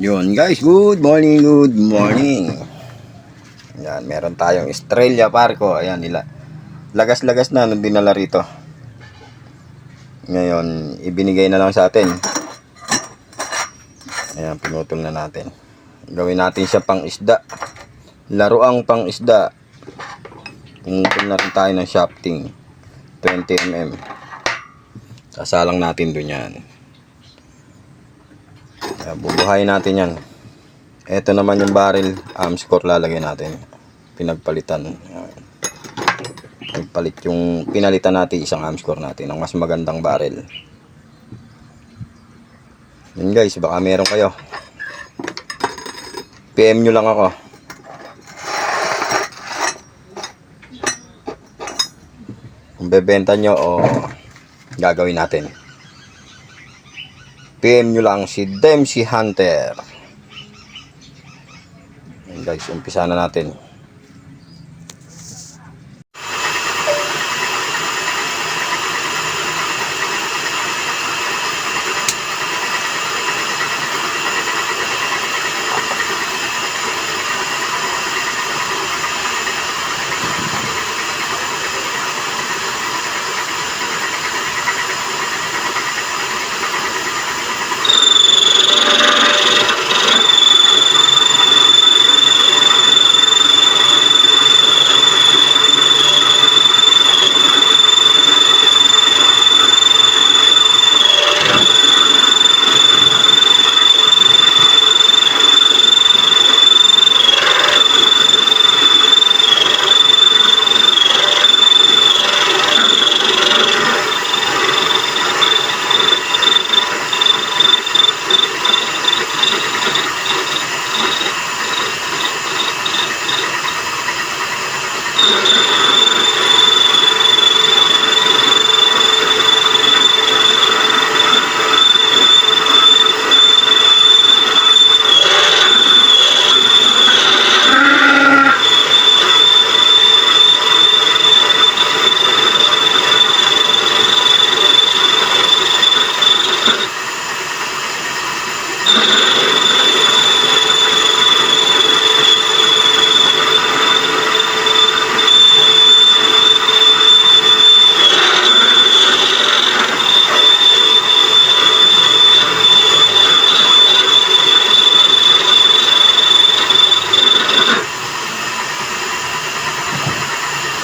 Yun guys, good morning, good morning. Yan, meron tayong Estrella Parco. Ayan, nila. Lagas-lagas na nung dinala rito. Ngayon, ibinigay na lang sa atin. Ayan, pinutol na natin. Gawin natin siya pang isda. Laruang pang isda. Pinutol na rin tayo ng shafting 20mm. Sasalang natin dun yan. Bubuhayin natin yan. Ito naman yung barrel arms core lalagay natin. Pinagpalitan. Pinalitan natin isang arms core natin ng mas magandang barrel. Yun guys, baka meron kayo. PM nyo lang ako. Kung bebenta nyo o gagawin natin. PM nyo lang si Dempsey Hunter. Ayan guys, umpisa na natin.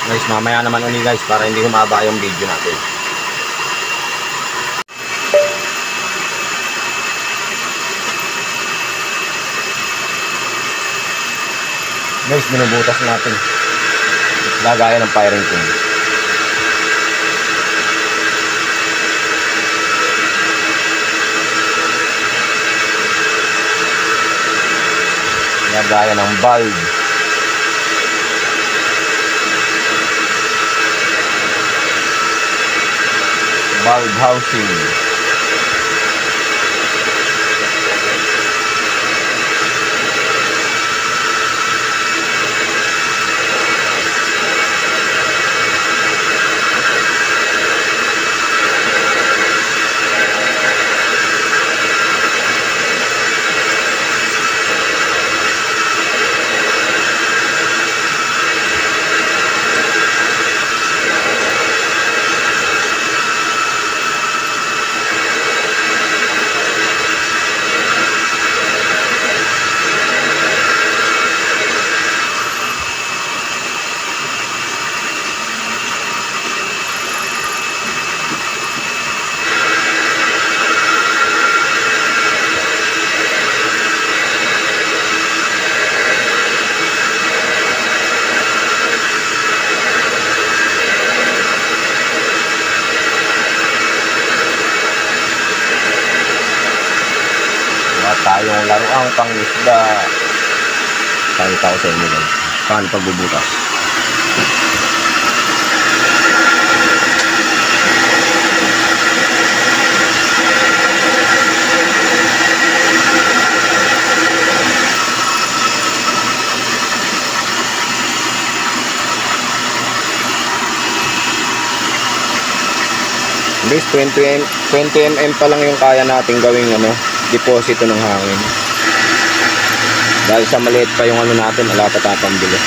Guys, mamaya naman uli guys para hindi humaba yung video natin. Guys, binubutas natin. Lagayan ng firing pin. Lagayan ng valve. Valve housing. Tayong laruang pangisda. Pakita ko sa inyo guys paano pagbubutas. Guys, 20mm pa lang yung kaya nating gawing deposito ng hangin. Dahil sa maliit pa yung ano natin, wala pa tayong pambili.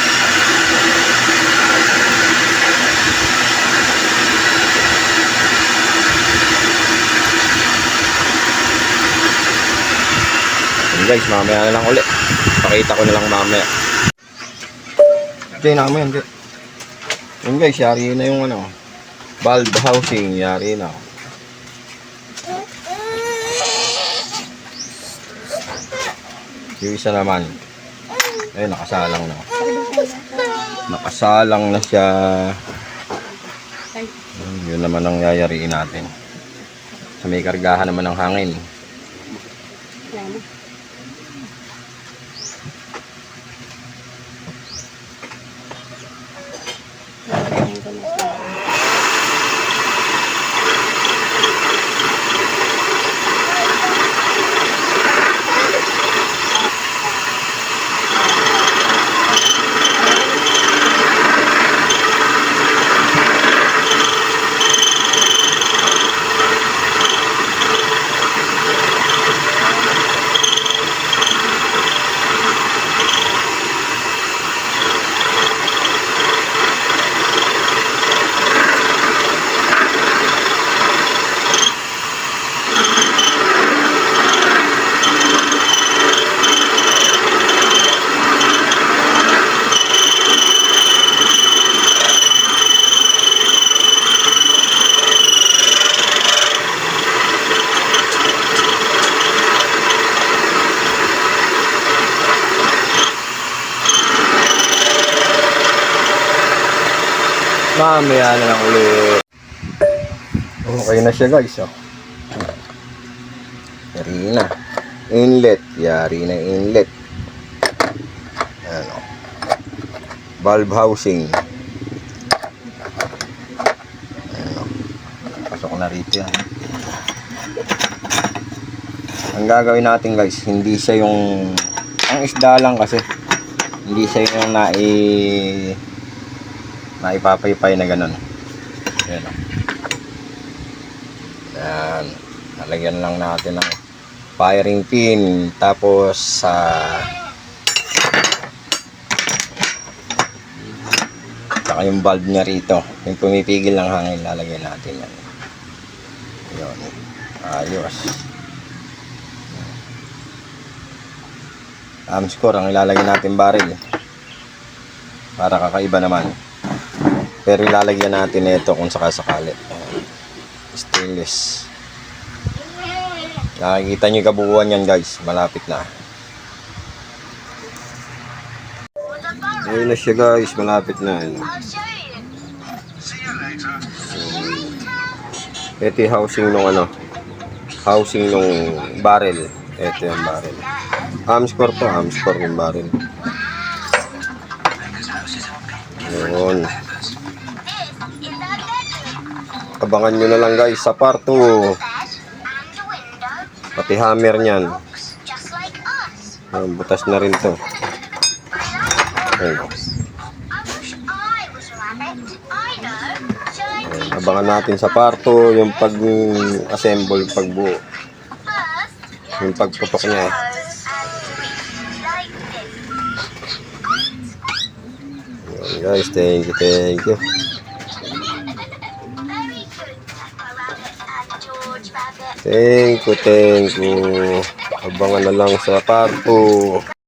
Yun guys, mamaya na lang ulit. Pakita ko na lang mamaya. Okay, naman yun. Yun guys, yari na yung ano, valve housing, yari na. Yung isa naman, ay nakasalang na. Nakasalang na siya. Yun naman ang yayariin natin. Sa may kargahan naman ng hangin. Mamaya na lang ulit. Okay na siya guys. Oh. Yari na. Inlet. Yari na inlet. Ayan o. Valve housing. Ayan o. Pasok na rito yan. Ang gagawin natin guys, hindi siya yung... Ang isda lang kasi. Hindi siya yung naipapaypay na ganun. Ayan o. Ayan. Nalagyan lang natin ng firing pin. Tapos saka yung valve niya rito. Yung pumipigil ng hangin, lalagyan natin yan. Yun. Ayos. Amscore ang ilalagay natin barrel. Para kakaiba naman. Pero ilalagyan natin ito kung sakasakali. Stainless. Nakikita nyo yung kabuuan yan guys. Malapit na. Ayun na siya guys. Malapit na. Ito yung housing nung ano. Housing nung barrel. Ito yung barrel. Amscore to. Amscore yung barrel. Yun. Abangan nyo na lang guys sa part 2. Pati hammer nyan. Butas na rin to. Ayun. Abangan natin sa part 2 yung pag-assemble, pagbuo. Yung pagputok niya. Ayun guys, thank you. Thank you. Abangan na lang sa part 2.